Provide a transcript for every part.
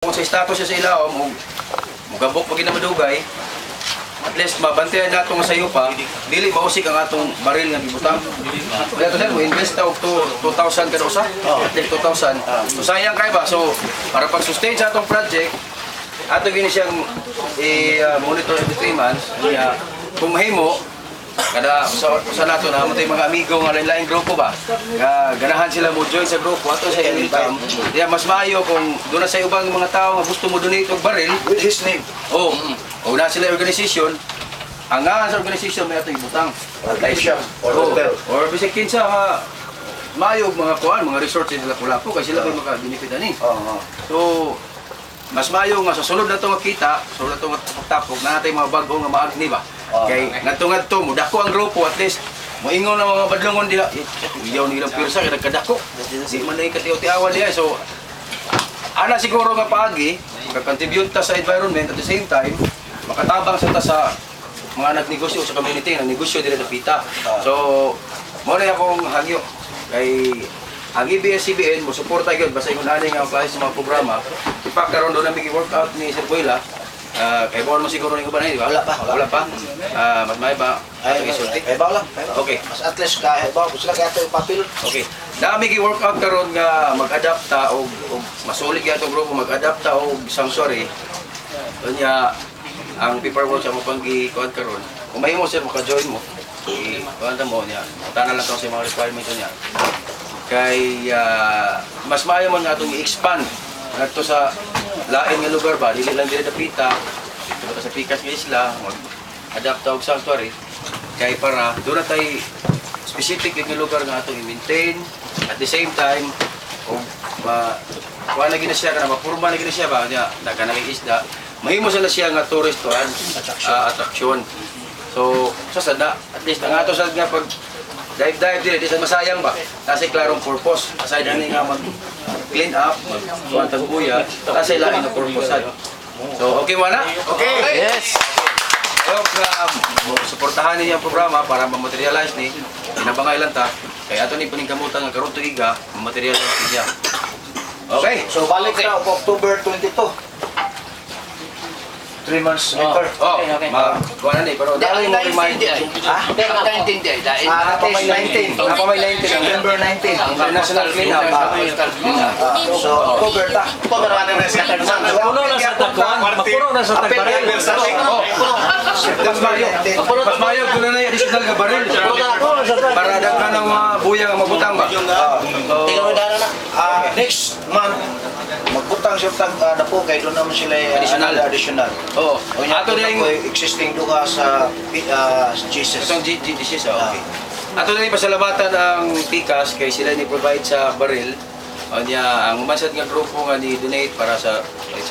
Kung sa status siya sa ilaw, mugabok pag ginamadugay, at least mabantayan nato nga sayo pa, dili mausik ang atong baril nga gibutang. Kaya to sir, mo invest ta og 2,000 kada usa, at least 2,000. So sayang kay ba? So para pag-sustain sa atong project, ato gini siyang i-monitor every 3 months. Kung mahimo, kada sa nato na mo tay mga amigo nga lain-lain grupo ba nga ganahan sila mo join sa grupo ato sa income diya mas maayo kung doon na sa ubang mga tao nga gusto mo donate og baril With his name. o na sila organization ang nga sa organization may ato ibutang Bishop or hotel. or bisag kinsa nga maayo mga kuan mga resorts sila Lapu-Lapu kay sila may maka-benefit ani so mas maayo nga sa sulod na to nga kita sulod na to nga pagtapok na natay mga bago nga maagni ba kay ngadto-ngadto mo dako ang grupo at least moingon na mga badlongon diha iyaw nilang pirsa kay nagkadako di man na ikatiyaw-tiyawan diha so ana siguro nga paagi ka-contribute ta sa environment at the same time makatabang sa ta sa mga nagnegosyo sa community nagnegosyo dira sa pita so mo na akong hagyo kay ang ABS-CBN mo suporta gyud basta ingon ani nga apply sa mga programa ipakaron do na mi workout ni Sir Buela kay bawal mo siguro ng iba na yun, di ba? Wala pa. Mas may ba? Ay, ba lang. Okay. Mas at least kahit ba, gusto lang kaya ito yung papel. Okay. Dami gi-workout karon nga mag-adapta o masulit kaya itong grupo mag-adapta o sanctuary. Kanya, ang paperwork sa mo pang gi-kuhan karon. Kung may mo sir, maka-join mo. I-kuhan mo niya. Tanan lang ito sa mga requirement niya. Kay, mas maayo man nga itong i-expand. Ito sa lain nga lugar ba, dili lang dili dapita. Dito sa Pikas nga isla, mag-adapt og sanctuary kay para doon na tay specific nga lugar nga atong i-maintain at the same time og kuha na gina siya kana mapurma na gina siya ba nya daganang isda mahimo sila siya nga tourist attraction. So sa sada at least ang ato sa nga pag dive dili di sa masayang ba kasi klarong purpose aside ani nga mag clean up, magkuwantang buya, kasi lain na purpose. So, okay mo na? Okay! Yes! So, suportahan niyo ang programa para ma-materialize ni pinabangay lang ta. Kaya ito ni paningkamutan ng karon tuiga, ma-materialize niya. Okay? So, balik na October 22. 3 months later. Kuha na ni, pero dahil mo remind. Pero 19 day, dahil Ako may 19. Ako may 19. November 19. International Clean Up. So, October ta. October na rin sa Tagman. Mapuno na sa Tagwan, mapuno na sa Tagbaril. Mas mayo doon na yung additional nga baril. Para daghan ng mga buya nga mabutang ba? Tingnan mo dana na. Next month, magbutang siya tag na po kay doon naman sila additional. Oo. O niya Ato ito na na yung existing duha sa Jesus. itong GDCs, okay. Ato na yung pasalamatan ang Pikas kay sila ni provide sa baril. O niya, ang umasad nga grupo nga ni donate para sa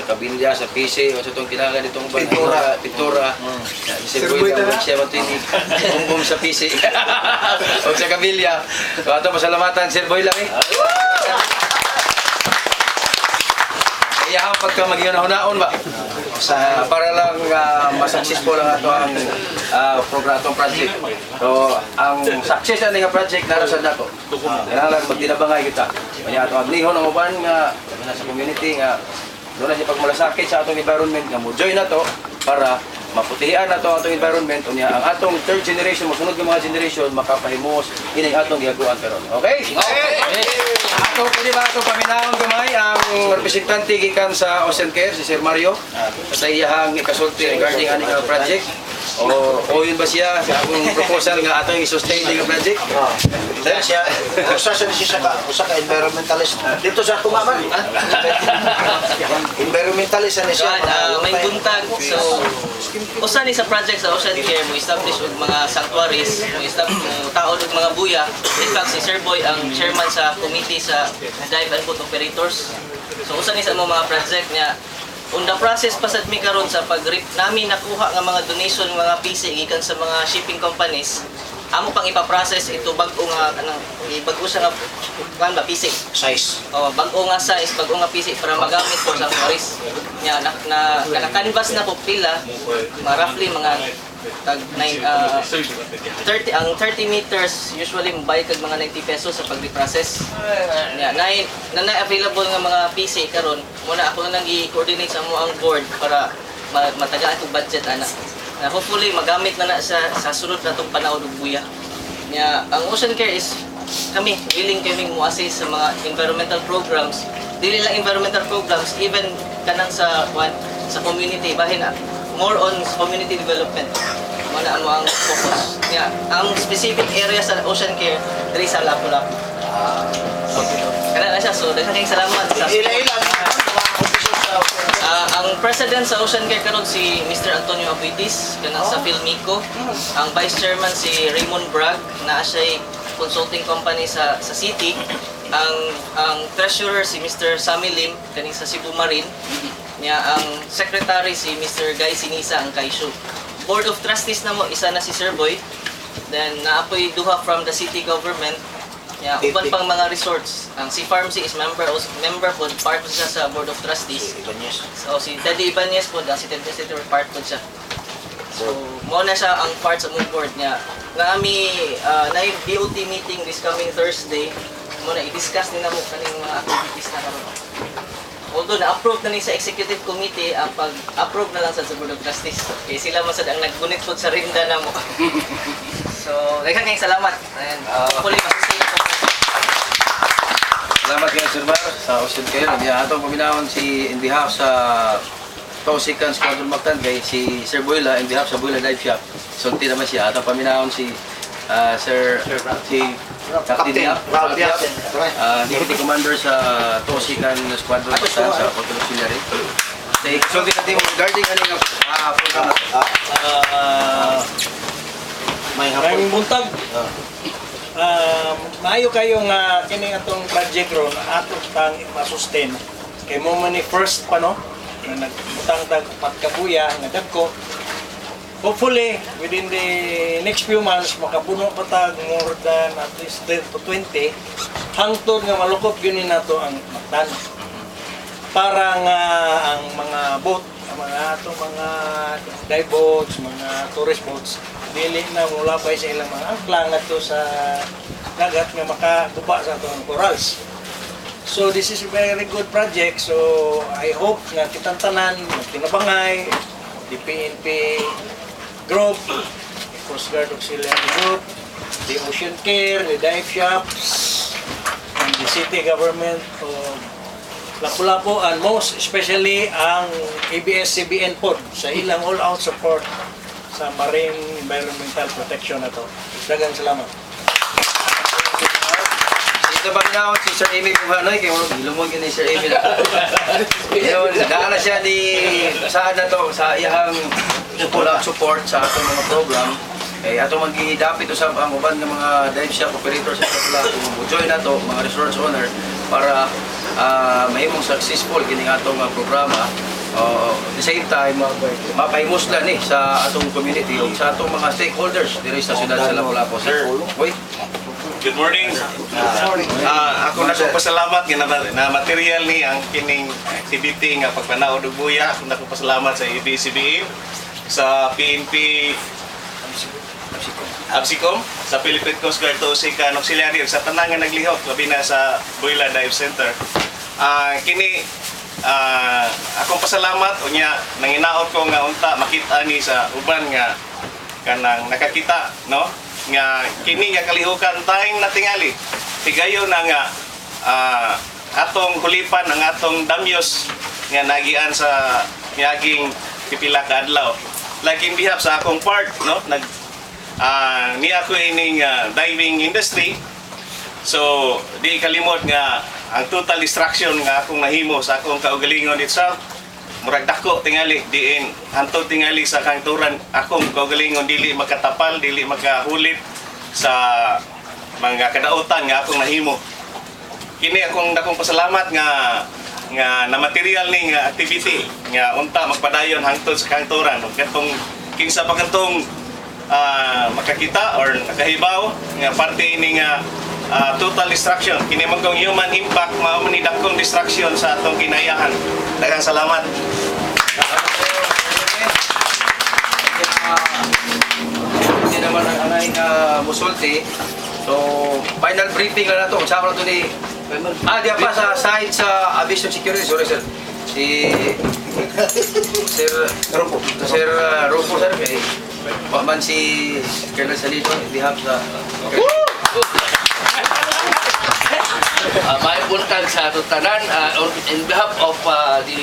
kabilya, sa PC, o sa itong kailangan itong pintura. Si Boy na siya ito yung bumbum sa PC. O sa kabilya. So ato pasalamatan, Sir Boy lang eh. Kaya pagka mag-iunahon ba? Para lang mas successful ang ato ang program atong project. So, ang success ani nga project narasan nato. Kaya lang magtinabangay kita. Kaya ato agnihon ang uban nga sa community nga doon na siya pagmalasakit sa atong environment nga mo join nato para maputihan nato ang atong environment unya ang atong third generation mosunod nga mga generation makapahimos ining atong gihaguan karon. Okay? Ako pwede ba ito paminahon gamay ang representante gikan sa Ocean Care, si Sir Mario, sa iyahang ikasulti regarding aning project. O yun ba siya sa akong proposal nga atong i-sustain yung project? Dahil siya, usa siya ka environmentalist. Dito sa tumaman. Environmentalist na siya. May buntag. So, usa ni sa project sa Ocean Care mo establish og mga sanctuaries, mo establish taon og mga buya. In fact, si Sir Boy ang chairman sa committee sa dive and boat operators. So, usa ni sa mga project niya. On the process pa sad mi karon sa pag-rip namin nakuha nga mga donation mga PC gikan sa mga shipping companies. Amo pang ipa-process ito bag-o nga kanang bag-o siya nga kan ba PC. Size. Bag-o nga size, bag-o nga PC para magamit ko sa tourist. Nya naka-canvas na po pila, mga roughly mga tag 30 meters usually mabay kag mga 90 pesos sa pag-reprocess. Na available nga mga PC karon muna ako na lang i-coordinate sa mo ang board para matagaan ko budget ana. Na hopefully magamit na sa sunod na tong panahon ug buya. Nya ang Ocean Care is kami willing kaming mo-assist sa mga environmental programs. Dili lang environmental programs, even kanang sa community bahin more on community development. Muna mo ang focus. Nya ang specific area sa Ocean Care diri sa Lapu-Lapu. Kana na siya, so daghang kayong salamat sa Ila-ilang ang president sa Ocean Care karon si Mr. Antonio Abuitis kanang sa Filmico. Ang vice chairman si Raymond Bragg na siya consulting company sa city. Ang treasurer si Mr. Sammy Lim kaning sa Cebu Marine. Nya ang secretary si Mr. Guy Sinisa ang Kaisyo. Board of Trustees na mo isa na si Sir Boy. Then naapoy duha from the city government. Yeah, uban pang mga resorts. Ang si Farmsy is member po, part po siya sa Board of Trustees. So si Teddy Ibanez po, si Teddy Ibanez part po siya. So mo na siya ang part sa mong board niya. Nga ami na yung DOT meeting this coming Thursday, mo na i-discuss din na mo kaning mga activities na karon. Although na-approve na ni sa executive committee, ang pag-approve na lang sa Board of Trustees. Kaya sila mo sad ang naggunit po sa rinda na mo. So, daghang kayong salamat. And hopefully masusunod po. Salamat kayo, Sir Bar, sa Ocean Care. Atong paminahon si in behalf sa Tausikan Squadron Mactan kay si Sir Buila in behalf sa Buila Dive Shop. Sunti naman siya. Atong paminahon si Captain Diap, Deputy Commander sa Tausikan Squadron Mactan sa Port Auxiliary. Sunti natin regarding ano program may Maraming hapon. buntag. Maayo kayo nga kining atong project ron ato tang ma-sustain. Kay mo man ni first pa no na nagbutang tag pagkabuya nga dagko. Hopefully within the next few months makapuno pa tag more than at least 10 to 20 hangtod nga malukop gyud nato ang Mactan. Para nga ang mga boat, ang mga atong mga dive boats, mga tourist boats dili na mulabay sa ilang mga angkla ngadto sa dagat nga makaguba sa atong corals. So this is a very good project. So I hope nga kitang tanan magtinabangay, the PNP group, the Coast Guard Auxiliary group, the Ocean Care, the dive shops, and the city government of Lapu-Lapu, and most especially ang ABS-CBN pod sa ilang all-out support sa marine environmental protection na to. Daghang salamat. Ito ba na si Sir Amy Bumanoy kay mo ilumon ni Sir Amy. Yun, daan na siya di saan na to sa iyang support sa atong mga program. Kay ato magidapit usab ang uban ng mga dive shop operators sa Lapu-Lapu mo join na to mga resorts owner para mahimong successful kini atong programa. At the same time, mapaimuslan sa atong community o sa atong mga stakeholders diri sa siyudad sa Lapu-Lapu. Sir, boy. Good morning. Ako nagpasalamat na material ni ang kining activity nga pagpanaod og buya. Ako nagpasalamat sa ABS-CBN, sa PNP Absicom, sa Philippine Coast Guard Tausikan Auxiliary sa tanang nga naglihok labi na sa Buila Dive Center. Akong pasalamat unya nanginaot ko nga unta makita ni sa uban nga kanang nakakita no nga kini nga kalihukan tayong natingali tigayo na nga atong kulipan ang atong damyos nga nagian sa miaging pipila ka adlaw like in behalf sa akong part no ni ako ining diving industry so di kalimot nga ang total distraction nga akong nahimo sa akong kaugalingon itself murag dako tingali diin hantod tingali sa kanturan akong kaugalingon dili makatapal dili makahulit sa mga kadautan nga akong nahimo kini akong dakong pasalamat nga na material ni nga activity nga unta magpadayon hangtod sa kanturan ug katong kinsa pa kantong makakita or nakahibaw nga parte ini nga total destruction. Kini man kong human impact mao man ni dakong destruction sa atong kinayahan. Daghang salamat. hindi naman ang anay nga musulti. So, final briefing na to. Sama na to ni... diyan pa sa side sa Aviation Security. Sorry, sir. Si... Sir Ropo. Sir Ropo, sir. Paman si Colonel Salido. Behalf sa... May buntag sa tutanan in behalf of the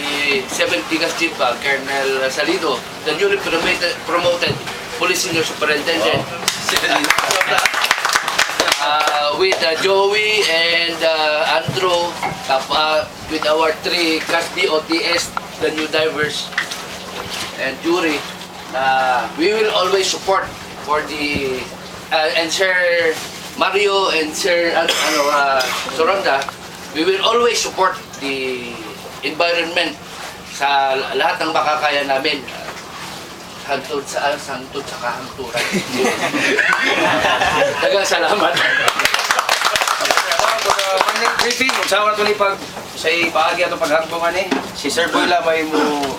7th Tigas Chief Colonel Salido, the newly promoted Police Senior Superintendent, with Joey and Andrew, with our 3 Class B OTS, the new divers and jury. We will always support for the and Sir Mario and Sir Soronda, we will always support the environment sa lahat ng makakaya namin. Hangtod sa kahangturan. Dagang salamat. Briefing, sama na to ni pag sa paagi atong paghangtungan si Sir Boy may mo